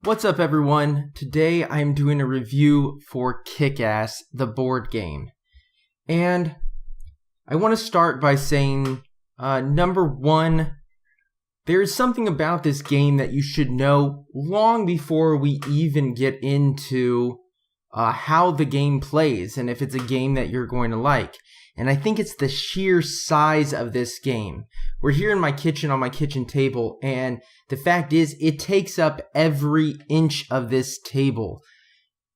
What's up, everyone? Today I'm doing a review for Kick-Ass, the board game. And I want to start by saying, number one, there is something about this game that you should know long before we even get into how the game plays and if it's a game that you're going to like. And I think it's the sheer size of this game. We're here in my kitchen on my kitchen table, and the fact is it takes up every inch of this table.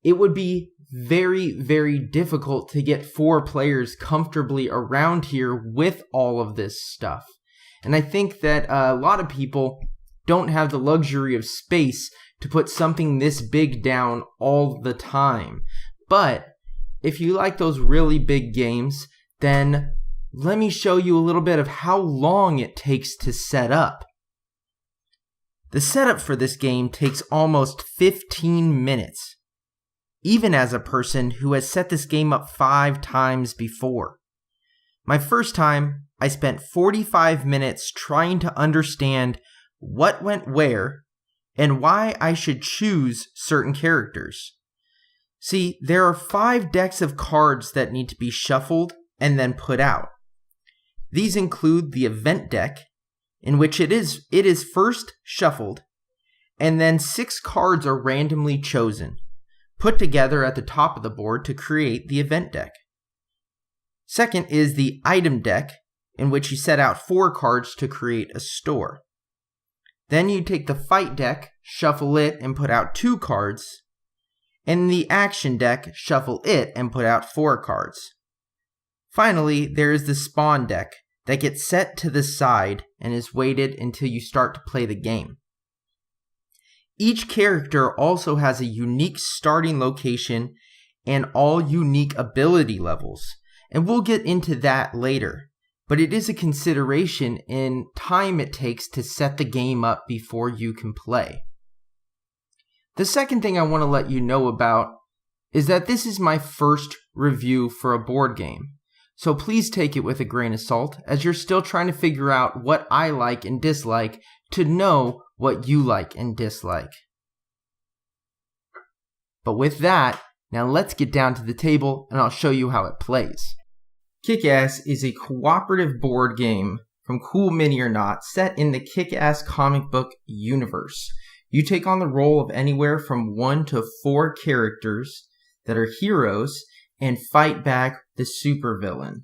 It would be very, very difficult to get 4 players comfortably around here with all of this stuff. And I think that a lot of people don't have the luxury of space to put something this big down all the time. But if you like those really big games, then let me show you a little bit of how long it takes to set up. The setup for this game takes almost 15 minutes, even as a person who has set this game up 5 times before. My first time, I spent 45 minutes trying to understand what went where and why I should choose certain characters. See, there are 5 decks of cards that need to be shuffled and then put out. These include the event deck, in which it is first shuffled, and then 6 cards are randomly chosen, put together at the top of the board to create the event deck. Second is the item deck, in which you set out 4 cards to create a store. Then you take the fight deck, shuffle it, and put out 2 cards, and the action deck, shuffle it, and put out 4 cards. Finally, there is the spawn deck that gets set to the side and is waited until you start to play the game. Each character also has a unique starting location and all unique ability levels, and we'll get into that later, but it is a consideration in time it takes to set the game up before you can play. The second thing I want to let you know about is that this is my first review for a board game. So please take it with a grain of salt, as you're still trying to figure out what I like and dislike to know what you like and dislike. But with that, now let's get down to the table and I'll show you how it plays. Kick-Ass is a cooperative board game from Cool Mini or Not set in the Kick-Ass comic book universe. You take on the role of anywhere from 1 to 4 characters that are heroes and fight back the supervillain.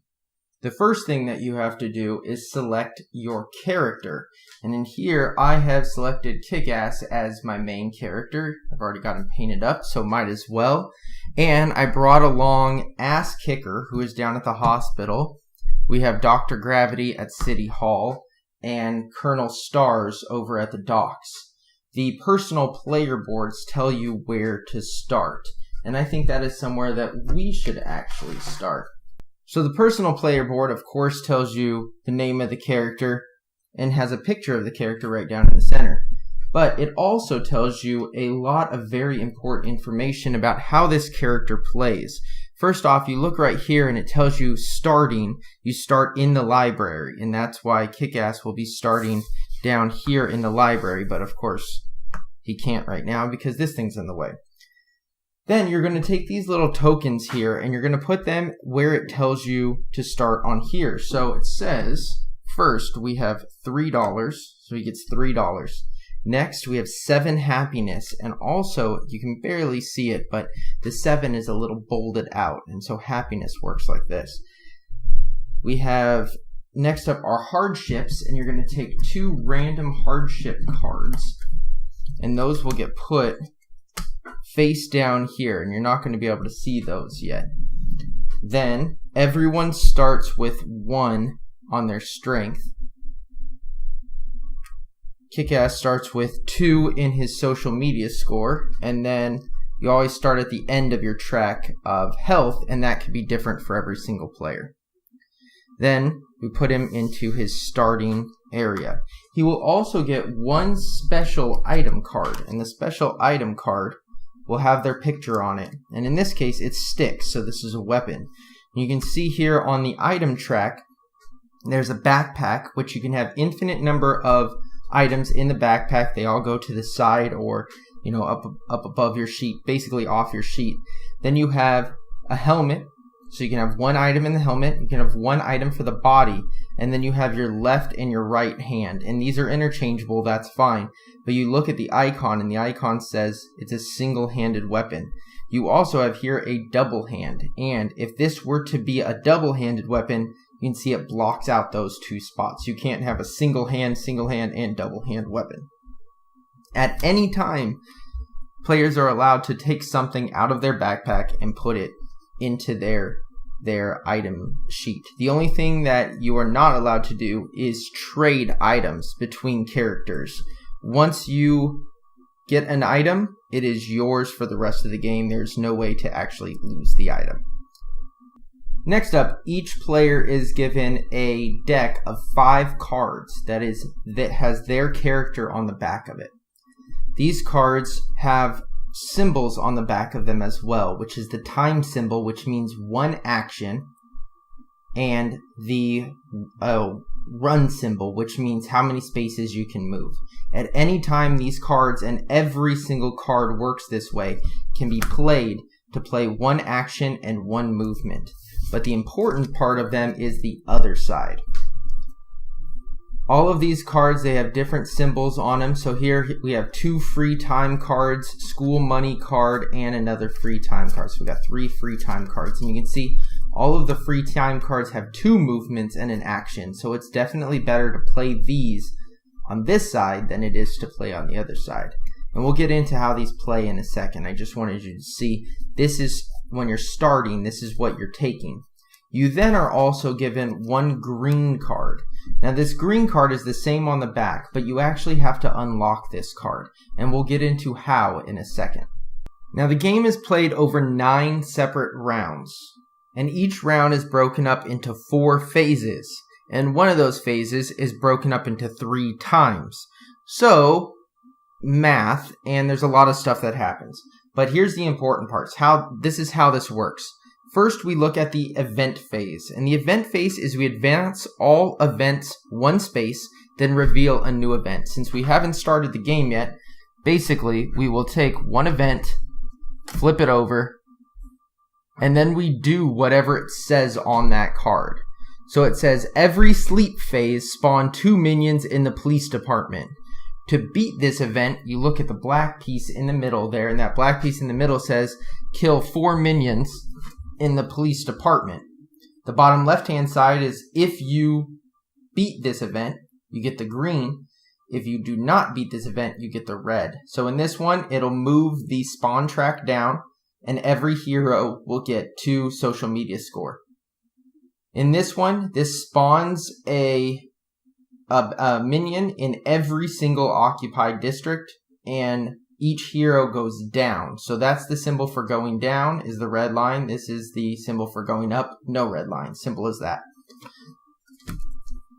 The first thing that you have to do is select your character. And in here, I have selected Kick-Ass as my main character. I've already got him painted up, so might as well. And I brought along Ass Kicker, who is down at the hospital. We have Dr. Gravity at City Hall, and Colonel Stars over at the docks. The personal player boards tell you where to start. And I think that is somewhere that we should actually start. So the personal player board, of course, tells you the name of the character and has a picture of the character right down in the center. But it also tells you a lot of very important information about how this character plays. First off, you look right here and it tells you starting. You start in the library, and that's why Kick-Ass will be starting down here in the library. But of course, he can't right now because this thing's in the way. Then you're going to take these little tokens here and you're going to put them where it tells you to start on here. So it says, first we have $3, so he gets $3. Next we have 7 happiness, and also you can barely see it, but the 7 is a little bolded out, and so happiness works like this. We have next up our hardships, and you're going to take 2 random hardship cards, and those will get put face down here, and you're not going to be able to see those yet. Then everyone starts with 1 on their strength. Kick-Ass starts with 2 in his social media score, and then you always start at the end of your track of health, and that can be different for every single player. Then we put him into his starting area. He will also get 1 special item card, and the special item card will have their picture on it. And in this case, it's sticks, so this is a weapon. You can see here on the item track, there's a backpack, which you can have infinite number of items in the backpack. They all go to the side, or up above your sheet, basically off your sheet. Then you have a helmet, so you can have one item in the helmet, you can have one item for the body, and then you have your left and your right hand. And these are interchangeable, that's fine. But you look at the icon, and the icon says it's a single-handed weapon. You also have here a double hand, and if this were to be a double-handed weapon, you can see it blocks out those two spots. You can't have a single hand, and double hand weapon. At any time, players are allowed to take something out of their backpack and put it into their item sheet. The only thing that you are not allowed to do is trade items between characters. Once you get an item, it is yours for the rest of the game. There's no way to actually lose the item. Next up, each player is given a deck of 5 cards that has their character on the back of it. These cards have symbols on the back of them as well, which is the time symbol, which means one action, and the run symbol, which means how many spaces you can move. At any time, these cards, and every single card works this way, can be played to play one action and one movement. But the important part of them is the other side. All of these cards, they have different symbols on them. So here we have 2 free time cards, school money card, and another free time card. So we got 3 free time cards. And you can see all of the free time cards have 2 movements and an action. So it's definitely better to play these on this side than it is to play on the other side. And we'll get into how these play in a second. I just wanted you to see, this is when you're starting, this is what you're taking. You then are also given 1 green card. Now this green card is the same on the back, but you actually have to unlock this card, and we'll get into how in a second. Now the game is played over 9 separate rounds, and each round is broken up into 4 phases, and one of those phases is broken up into 3 times. So, math, and there's a lot of stuff that happens. But here's the important parts. This is how this works. First, we look at the event phase. And the event phase is we advance all events 1 space, then reveal a new event. Since we haven't started the game yet, basically, we will take 1 event, flip it over, and then we do whatever it says on that card. So it says, every sleep phase spawn 2 minions in the police department. To beat this event, you look at the black piece in the middle there, and that black piece in the middle says, kill 4 minions in the police department. The bottom left-hand side is, if you beat this event, you get the green. If you do not beat this event, you get the red. So in this one, it'll move the spawn track down, and every hero will get 2 social media score. In this one, this spawns a minion in every single occupied district, and each hero goes down. So that's the symbol for going down, is the red line. This is the symbol for going up, no red line. Simple as that.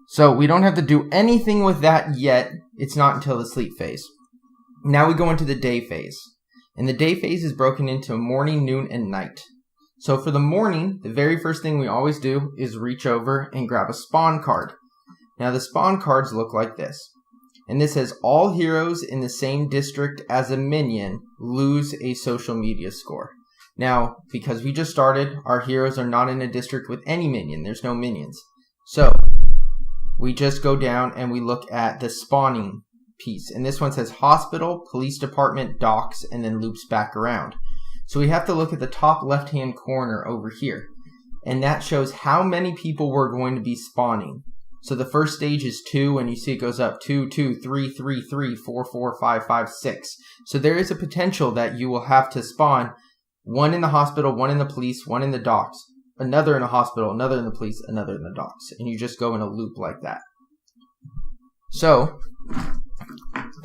So we don't have to do anything with that yet. It's not until the sleep phase. Now we go into the day phase. And the day phase is broken into morning, noon, and night. So for the morning, the very first thing we always do is reach over and grab a spawn card. Now the spawn cards look like this. And this says, all heroes in the same district as a minion lose a social media score. Now, because we just started, our heroes are not in a district with any minion. There's no minions. So, we just go down and we look at the spawning piece. And this one says hospital, police department, docks, and then loops back around. So we have to look at the top left-hand corner over here. And that shows how many people we're going to be spawning. So the first stage is 2, and you see it goes up 2, 2, 3, 3, 3, 4, 4, 5, 5, 6. So there is a potential that you will have to spawn 1 in the hospital, 1 in the police, 1 in the docks, another in a hospital, another in the police, another in the docks. And you just go in a loop like that. So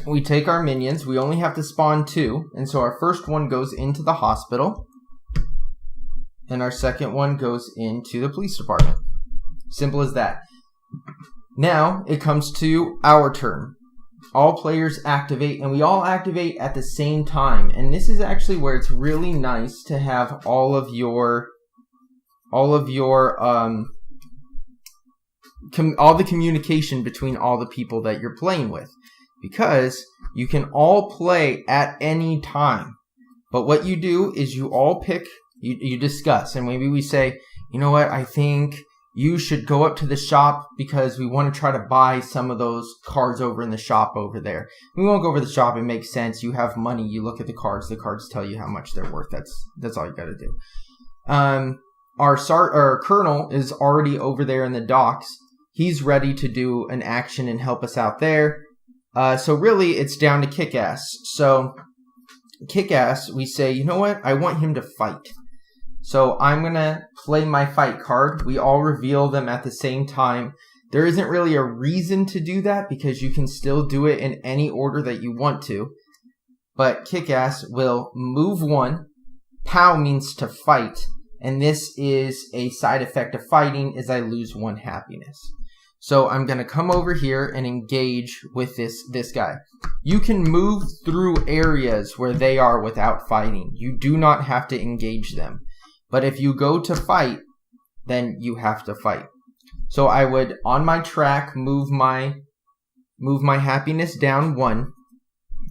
we take our minions. We only have to spawn 2. And so our first one goes into the hospital. And our second one goes into the police department. Simple as that. Now it comes to our turn. All players activate, and we all activate at the same time. And this is actually where it's really nice to have all of the communication between all the people that you're playing with, because You can all play at any time. But what you do is you all pick, you discuss, and maybe we say, you know what, I think you should go up to the shop because we want to try to buy some of those cards over in the shop over there. We won't go over the shop. It makes sense. You have money. You look at the cards tell you how much they're worth. That's all you got to do. Our colonel is already over there in the docks. He's ready to do an action and help us out there. So really, it's down to Kick-Ass. So Kick-Ass, we say, you know what? I want him to fight. So I'm going to play my fight card. We all reveal them at the same time. There isn't really a reason to do that because you can still do it in any order that you want to. But Kick-Ass will move one. Pow means to fight. And this is a side effect of fighting is I lose one happiness. So I'm going to come over here and engage with this guy. You can move through areas where they are without fighting. You do not have to engage them. But if you go to fight, then you have to fight. So I would, on my track, move my happiness down one,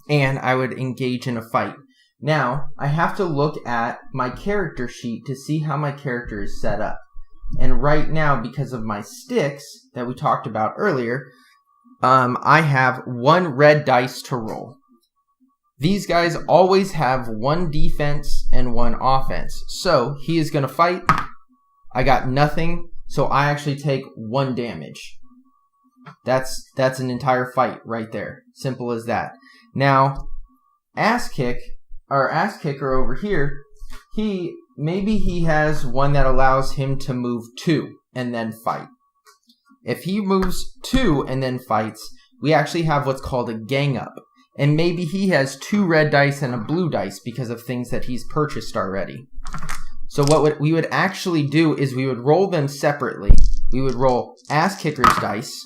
and I would engage in a fight. Now, I have to look at my character sheet to see how my character is set up. And right now, because of my sticks that we talked about earlier, I have one red dice to roll. These guys always have one defense and one offense. So he is going to fight. I got nothing, so I actually take 1 damage. That's an entire fight right there. Simple as that. Now, Ass Kicker over here, maybe he has one that allows him to move 2 and then fight. If he moves 2 and then fights, we actually have what's called a gang up. And maybe he has 2 red dice and a blue dice because of things that he's purchased already. So what we would actually do is we would roll them separately. We would roll Ass Kicker's dice.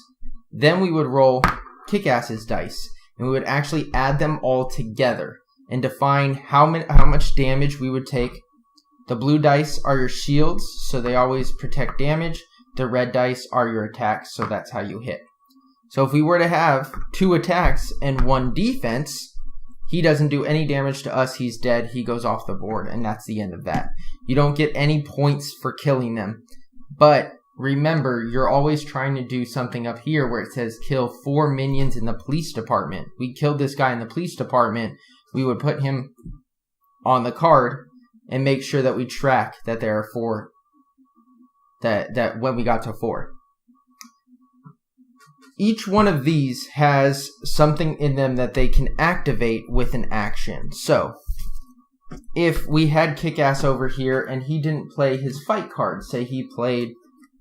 Then we would roll Kick-Ass's dice. And we would actually add them all together and define how much damage we would take. The blue dice are your shields, so they always protect damage. The red dice are your attacks, so that's how you hit. So if we were to have 2 attacks and 1 defense, he doesn't do any damage to us. He's dead. He goes off the board, and that's the end of that. You don't get any points for killing them. But remember, you're always trying to do something up here where it says kill 4 minions in the police department. We killed this guy in the police department. We would put him on the card and make sure that we track that there are 4, that when we got to 4. Each one of these has something in them that they can activate with an action. So, if we had Kick-Ass over here and he didn't play his fight card, say he played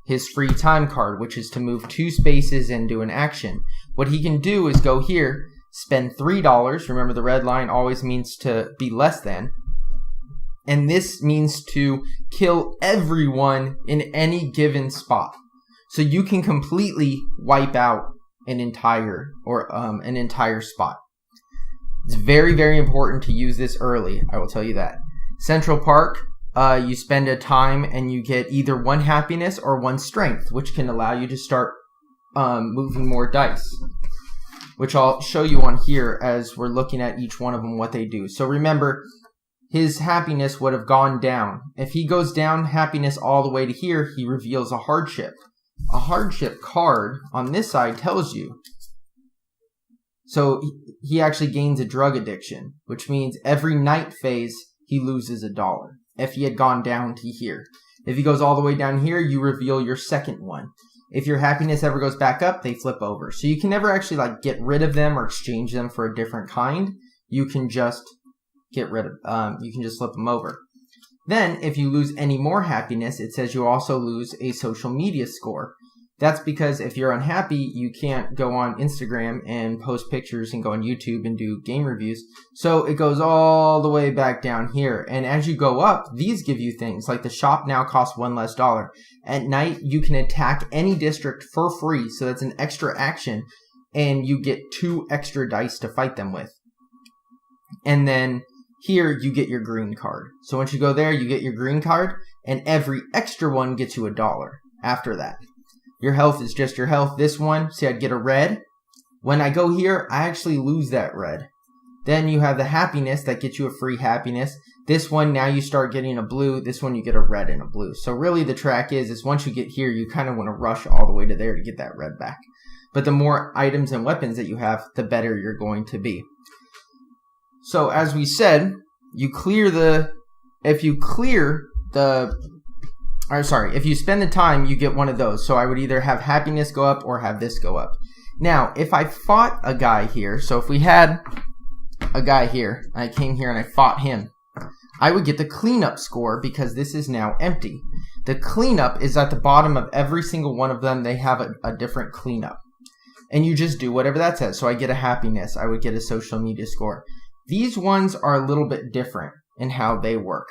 his free time card, which is to move 2 spaces and do an action, what he can do is go here, spend $3. Remember, the red line always means to be less than. And this means to kill everyone in any given spot. So you can completely wipe out an entire spot. It's very, very important to use this early. I will tell you that. Central Park, you spend a time and you get either 1 happiness or 1 strength, which can allow you to start moving more dice, which I'll show you on here as we're looking at each one of them, what they do. So remember, his happiness would have gone down. If he goes down happiness all the way to here, he reveals a hardship. A hardship card on this side tells you. So he actually gains a drug addiction, which means every night phase, he loses $1 if he had gone down to here. If he goes all the way down here, you reveal your second one. If your happiness ever goes back up, they flip over. So you can never actually get rid of them or exchange them for a different kind. You can just get rid of, you can just flip them over. Then, if you lose any more happiness, it says you also lose a social media score. That's because if you're unhappy, you can't go on Instagram and post pictures and go on YouTube and do game reviews. So it goes all the way back down here. And as you go up, these give you things like the shop now costs $1 less. At night, you can attack any district for free. So that's an extra action. And you get 2 extra dice to fight them with. And then here, you get your green card. So once you go there, you get your green card, and every extra one gets you $1 after that. Your health is just your health. This one, see, I'd get a red. When I go here, I actually lose that red. Then you have the happiness that gets you a free happiness. This one, now you start getting a blue. This one, you get a red and a blue. So really the track is once you get here, you kind of want to rush all the way to there to get that red back. But the more items and weapons that you have, the better you're going to be. So as we said, if you spend the time, you get one of those. So I would either have happiness go up or have this go up. Now, if I fought a guy here, so if we had a guy here, I came here and I fought him, I would get the cleanup score because this is now empty. The cleanup is at the bottom of every single one of them. They have a different cleanup. And you just do whatever that says. So I get a happiness. I would get a social media score. These ones are a little bit different in how they work.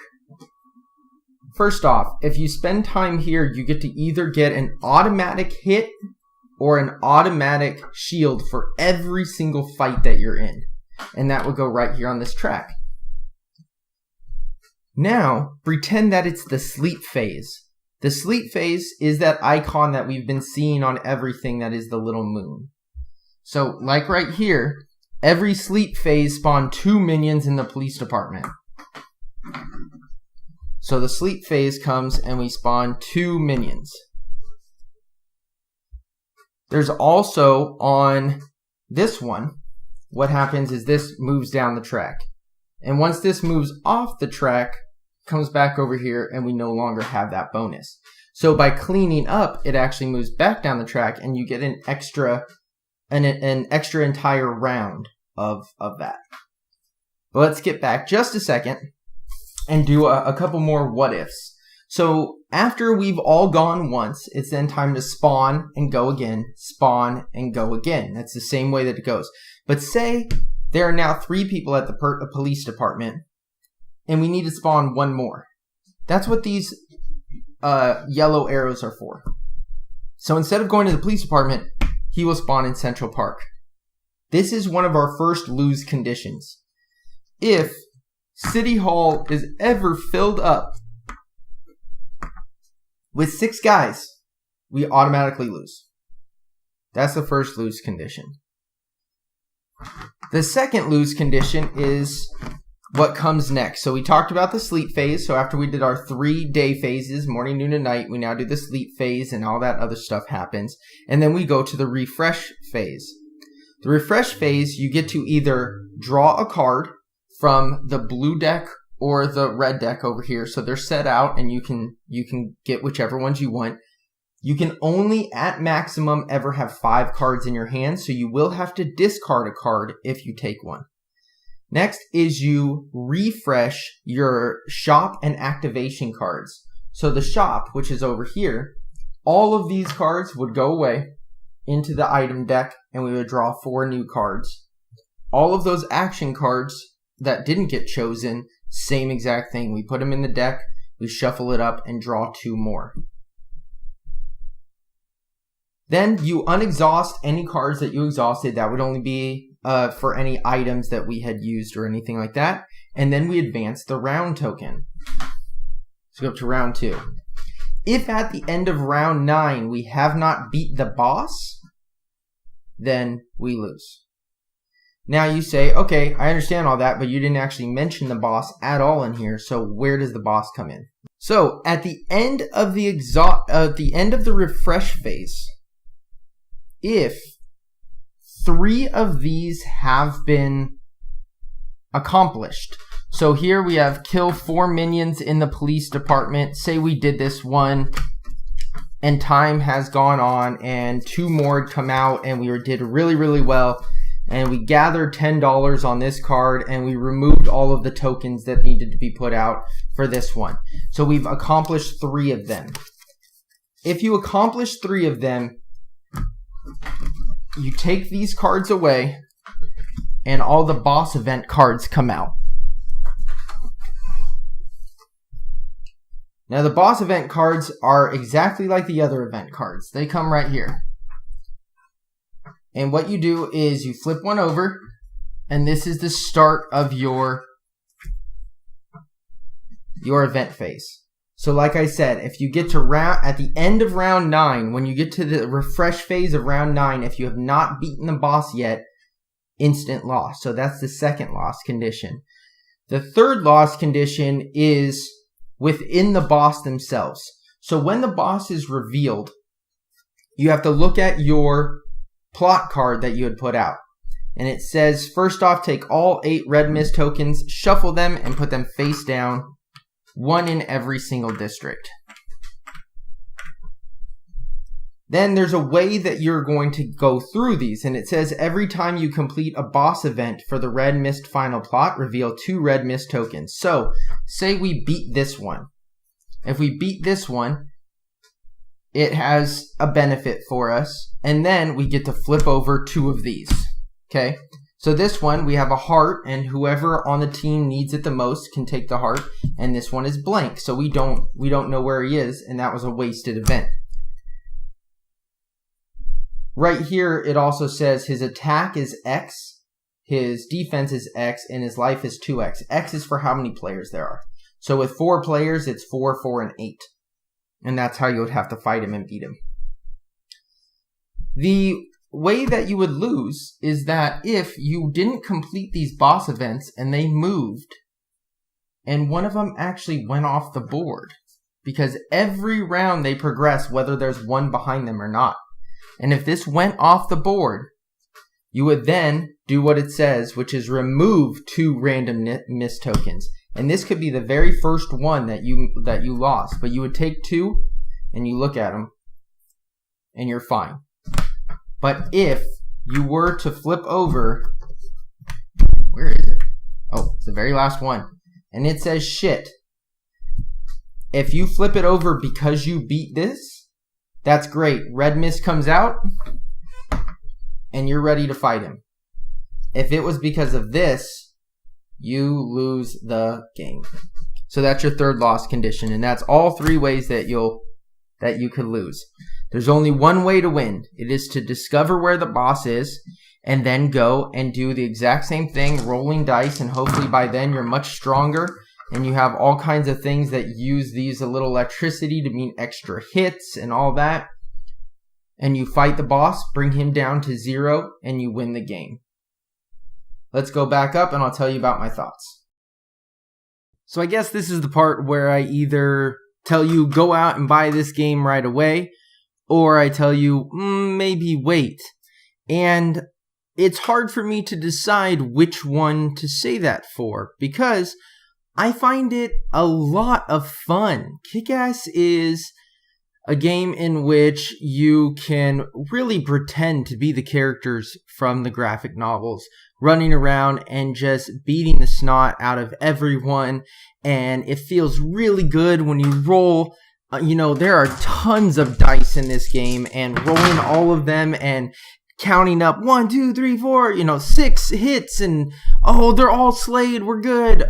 First off, if you spend time here, you get to either get an automatic hit or an automatic shield for every single fight that you're in. And that would go right here on this track. Now, pretend that it's the sleep phase. The sleep phase is that icon that we've been seeing on everything that is the little moon. So, like right here, every sleep phase spawned 2 minions in the police department. So the sleep phase comes and we spawn 2 minions. There's also on this one, what happens is this moves down the track. And once this moves off the track, comes back over here and we no longer have that bonus. So by cleaning up, it actually moves back down the track and you get an extra entire round of that. But let's get back just a second and do a couple more what ifs. So after we've all gone once, it's then time to spawn and go again, spawn and go again. That's the same way that it goes. But say there are now 3 people at the police department and we need to spawn 1 more. That's what these yellow arrows are for. So instead of going to the police department, he will spawn in Central Park. This is one of our first lose conditions. If City Hall is ever filled up with 6 guys, we automatically lose. That's the first lose condition. The second lose condition is what comes next. So we talked about the sleep phase. So after we did our 3 day phases, morning, noon, and night, we now do the sleep phase and all that other stuff happens. And then we go to the refresh phase. The refresh phase, you get to either draw a card from the blue deck or the red deck over here. So they're set out and you can get whichever ones you want. You can only at maximum ever have 5 cards in your hand. So you will have to discard a card if you take one. Next is you refresh your shop and activation cards. So the shop, which is over here, all of these cards would go away into the item deck and we would draw 4 new cards. All of those action cards that didn't get chosen, same exact thing. We put them in the deck, we shuffle it up and draw 2 more. Then you unexhaust any cards that you exhausted. That would only be for any items that we had used or anything like that. And then we advance the round token. Let's go up to round 2. If at the end of round 9 we have not beat the boss, then we lose. Now you say, okay, I understand all that, but you didn't actually mention the boss at all in here. So where does the boss come in? So at the end of the refresh phase, if 3 of these have been accomplished. So here we have kill 4 minions in the police department. Say we did this one and time has gone on and 2 more come out and we did really, really well. And we gathered $10 on this card and we removed all of the tokens that needed to be put out for this one. So we've accomplished 3 of them. If you accomplish 3 of them, you take these cards away and all the boss event cards come out. Now the boss event cards are exactly like the other event cards. They come right here. And what you do is you flip one over and this is the start of your event phase. So like I said, if you get to at the end of round 9, when you get to the refresh phase of round 9, if you have not beaten the boss yet, instant loss. So that's the second loss condition. The third loss condition is within the boss themselves. So when the boss is revealed, you have to look at your plot card that you had put out. And it says, first off, take all 8 red mist tokens, shuffle them, and put them face down, 1 in every single district. Then there's a way that you're going to go through these, and it says every time you complete a boss event for the red mist final plot, reveal 2 red mist tokens. So, say we beat this one. If we beat this one, it has a benefit for us, and then we get to flip over 2 of these. Okay? So this one, we have a heart, and whoever on the team needs it the most can take the heart, and this one is blank, so we don't know where he is, and that was a wasted event. Right here, it also says his attack is X, his defense is X, and his life is 2X. X is for how many players there are. So with 4 players, it's 4, 4, and 8. And that's how you would have to fight him and beat him. The way that you would lose is that if you didn't complete these boss events and they moved, and one of them actually went off the board, because every round they progress whether there's one behind them or not. And if this went off the board, you would then do what it says, which is remove 2 random mist tokens. And this could be the very first one that you lost, but you would take 2 and you look at them and you're fine. But if you were to flip over, where is it? Oh, it's the very last one. And it says shit. If you flip it over because you beat this, that's great. Red mist comes out, and you're ready to fight him. If it was because of this, you lose the game. So that's your third loss condition, and that's all 3 ways that you could lose. There's only one way to win. It is to discover where the boss is, and then go and do the exact same thing, rolling dice, and hopefully by then you're much stronger. And you have all kinds of things that use these a little electricity to mean extra hits and all that. And you fight the boss, bring him down to 0, and you win the game. Let's go back up and I'll tell you about my thoughts. So I guess this is the part where I either tell you go out and buy this game right away, or I tell you maybe wait. And it's hard for me to decide which one to say that for, because I find it a lot of fun. Kick-Ass is a game in which you can really pretend to be the characters from the graphic novels, running around and just beating the snot out of everyone, and it feels really good when you roll. There are tons of dice in this game, and rolling all of them and counting up 1, 2, 3, 4, 6 hits, and oh, they're all slayed, we're good.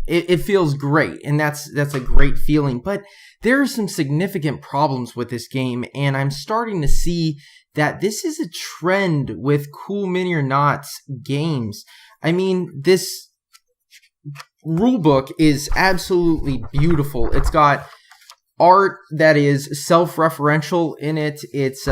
It feels great, and that's a great feeling. But there are some significant problems with this game, and I'm starting to see that this is a trend with Cool Mini or Not's games. I mean, this rulebook is absolutely beautiful. It's got art that is self-referential in it. It's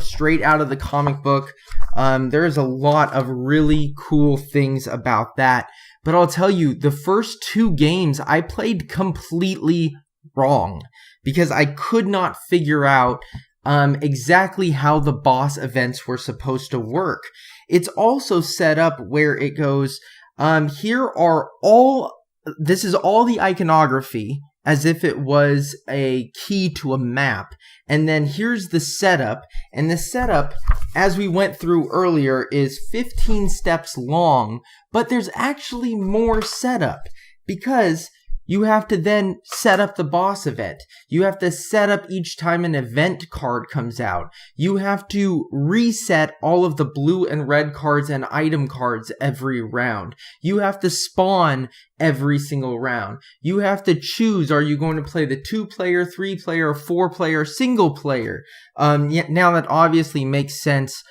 straight out of the comic book. There's a lot of really cool things about that. But I'll tell you, the first 2 games I played completely wrong because I could not figure out exactly how the boss events were supposed to work. It's also set up where it goes, this is all the iconography as if it was a key to a map. And then here's the setup. And the setup, as we went through earlier, is 15 steps long, but there's actually more setup because you have to then set up the boss event. You have to set up each time an event card comes out. You have to reset all of the blue and red cards and item cards every round. You have to spawn every single round. You have to choose, are you going to play the 2-player, 3-player, 4-player, single player? Now that obviously makes sense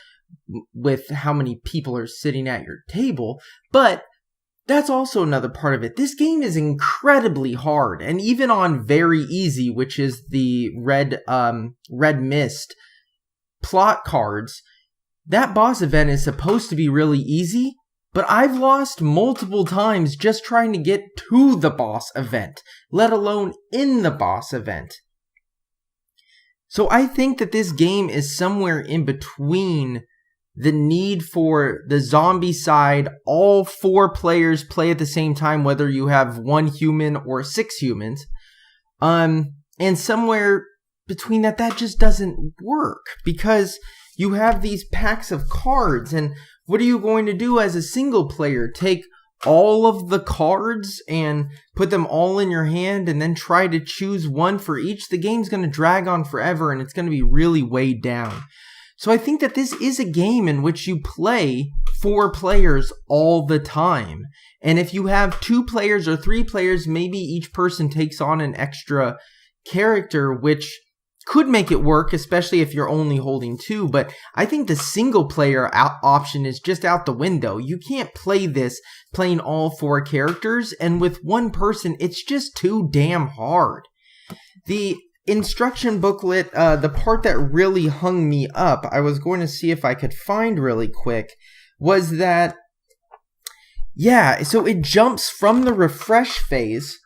with how many people are sitting at your table, but that's also another part of it. This game is incredibly hard, and even on very easy, which is the red mist plot cards, that boss event is supposed to be really easy, but I've lost multiple times just trying to get to the boss event, let alone in the boss event. So I think that this game is somewhere in between the need for the zombie side, all 4 players play at the same time, whether you have 1 human or 6 humans, and somewhere between that just doesn't work, because you have these packs of cards, and what are you going to do as a single player? Take all of the cards and put them all in your hand and then try to choose one for each? The game's going to drag on forever, and it's going to be really weighed down. So I think that this is a game in which you play 4 players all the time. And if you have 2 players or 3 players, maybe each person takes on an extra character, which could make it work, especially if you're only holding 2. But I think the single player option is just out the window. You can't play this playing all 4 characters, and with 1 person, it's just too damn hard. The instruction booklet, the part that really hung me up, I was going to see if I could find really quick, was that, so it jumps from the refresh phase,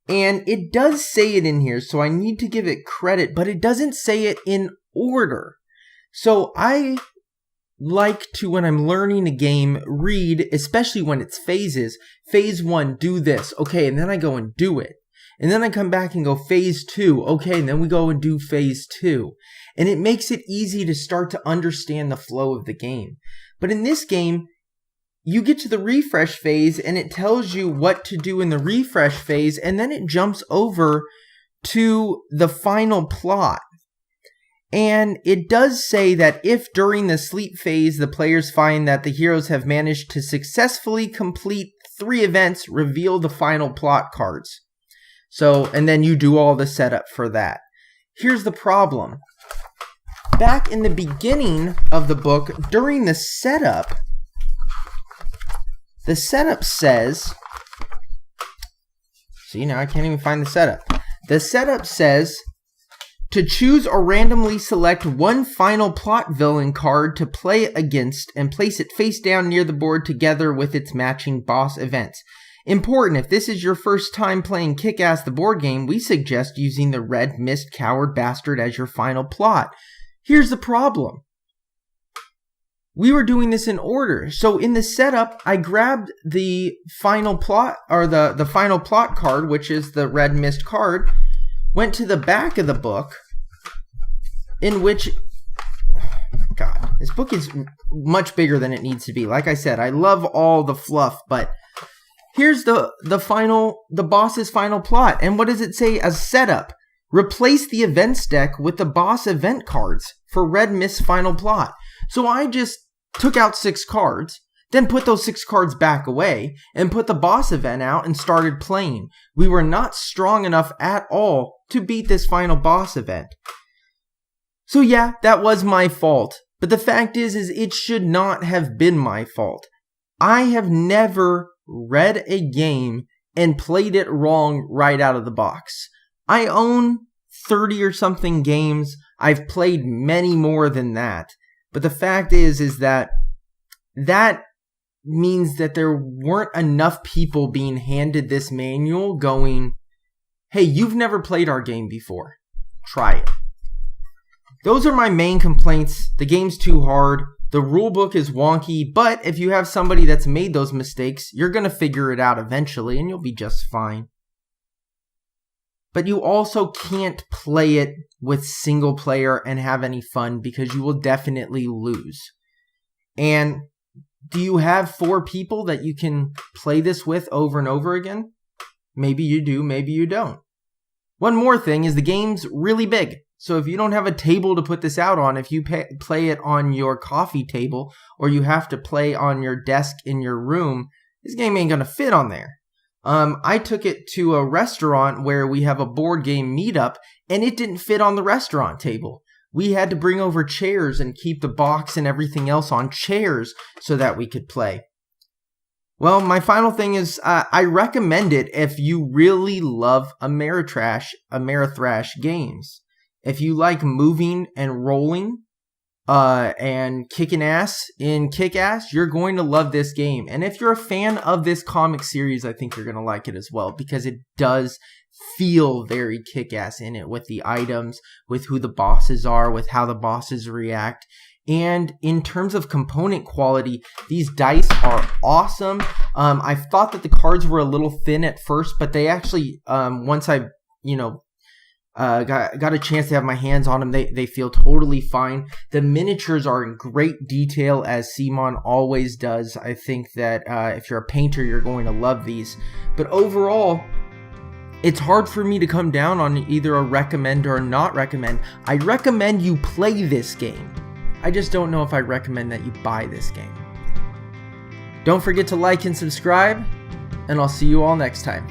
and it does say it in here, so I need to give it credit, but it doesn't say it in order. So I like to, when I'm learning a game, read, especially when it's phases, phase 1, do this, okay, and then I go and do it. And then I come back and go phase 2. Okay, and then we go and do phase 2. And it makes it easy to start to understand the flow of the game. But in this game, you get to the refresh phase and it tells you what to do in the refresh phase, and then it jumps over to the final plot. And it does say that if during the sleep phase the players find that the heroes have managed to successfully complete 3 events, reveal the final plot cards. So, and then you do all the setup for that. Here's the problem. Back in the beginning of the book, during the setup says, see, now I can't even find the setup. The setup says to choose or randomly select 1 final plot villain card to play against and place it face down near the board together with its matching boss events. Important, if this is your first time playing Kick-Ass the board game, we suggest using the Red Mist Coward Bastard as your final plot. Here's the problem. We were doing this in order. So in the setup, I grabbed the final plot, or the final plot card, which is the Red Mist card, went to the back of the book, in which, God, this book is much bigger than it needs to be. Like I said, I love all the fluff, but here's the boss's final plot. And what does it say as setup? Replace the events deck with the boss event cards for Red Mist's final plot. So I just took out 6 cards, then put those 6 cards back away, and put the boss event out and started playing. We were not strong enough at all to beat this final boss event. So yeah, that was my fault. But the fact is it should not have been my fault. I have never read a game and played it wrong right out of the box. I own 30 or something games. I've played many more than that. But the fact is that means that there weren't enough people being handed this manual going, hey, you've never played our game before. Try it. Those are my main complaints. The game's too hard. The rulebook is wonky, but if you have somebody that's made those mistakes, you're going to figure it out eventually and you'll be just fine. But you also can't play it with single player and have any fun because you will definitely lose. And do you have 4 people that you can play this with over and over again? Maybe you do, maybe you don't. One more thing is the game's really big. So if you don't have a table to put this out on, if you play it on your coffee table or you have to play on your desk in your room, this game ain't going to fit on there. I took it to a restaurant where we have a board game meetup, and it didn't fit on the restaurant table. We had to bring over chairs and keep the box and everything else on chairs so that we could play. Well, my final thing is I recommend it if you really love Ameritrash games. If you like moving and rolling and kicking ass in Kick-Ass, you're going to love this game. And if you're a fan of this comic series, I think you're going to like it as well, because it does feel very Kick-Ass in it, with the items, with who the bosses are, with how the bosses react. And in terms of component quality, these dice are awesome. I thought that the cards were a little thin at first, but they actually, once I, got a chance to have my hands on them, they feel totally fine. The miniatures are in great detail, as CMON always does. I think that if you're a painter, you're going to love these. But overall, it's hard for me to come down on either a recommend or a not recommend. I recommend you play this game. I just don't know if I recommend that you buy this game. Don't forget to like and subscribe, and I'll see you all next time.